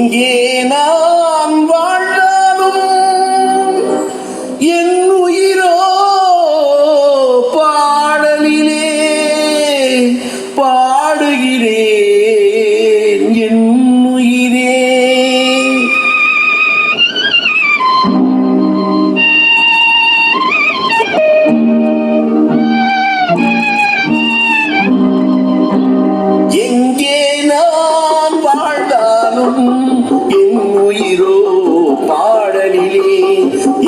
எங்கே நான் வாழ்ந்தாலும் என் உயிரோ பாடலிலே பாடுகிறேன் என் உயிரே. எங்கே நான் வாழ்ந்தாலும் என் உயிரோ பாடலிலே,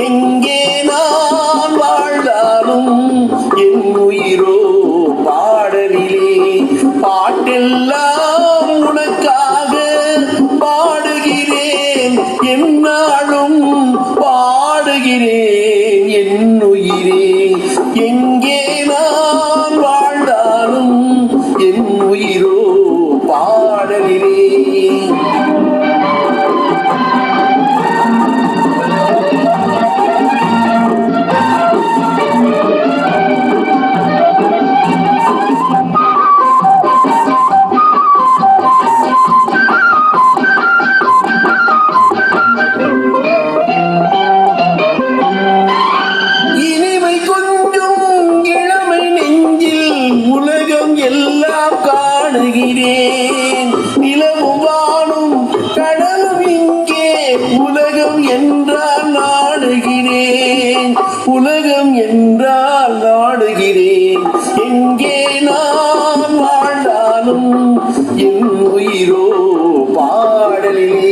எங்கே நான் வாழ்ந்தாலும் என் உயிரோ பாடலிலே, பாட்டெல்லாம் உனக்காக பாடுகிறேன் என்னாலும் பாடுகிறேன் என் உயிரே. எங்கே நான் வாழ்ந்தாலும் என் உயிரோ பாடலிலே. இனிமை கொஞ்சம் இளமை நெஞ்சில் உலகம் எல்லாம் காணுகிறேன். நிலவும் வானும் கடலும் இங்கே உலகம் என்றால் நாடுகிறேன், உலகம் என்றால் நாடுகிறேன். எங்கே நான் வாழ்ந்தாலும் என் உயிரோ பாடலிலே.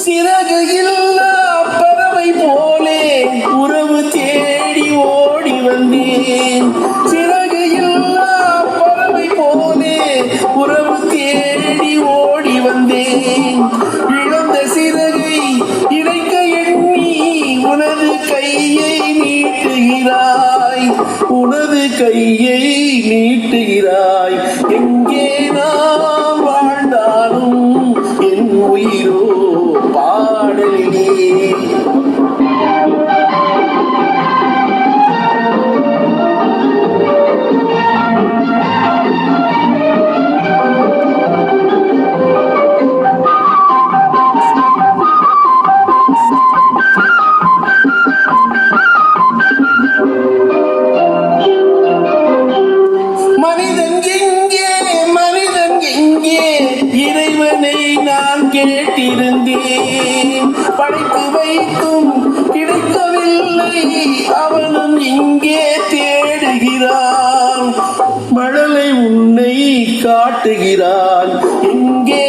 சிறகு இல்லா பறவை போலே உறவு தேடி ஓடி வந்தேன், சிறகு இல்லா பறவை போலே உறவு தேடி ஓடி வந்தேன். இழந்த சிறகை இணைக்க எண்ணி உனது கையை நீட்டுகிறாய், உனது கையை நீட்டுகிறாய். எங்கே நான் வாழ்ந்தாலும் என் உயிரோ பாடலிலே. மனிதன் எங்கே, மனிதன் எங்கே, இறைவனை நான் கேட்டிருந்தேன். படைத்து வைத்தும் கிடைக்கவில்லை, அவனும் இங்கே தேடுகிறான். மழலை உன்னை காட்டுகிறான். எங்கே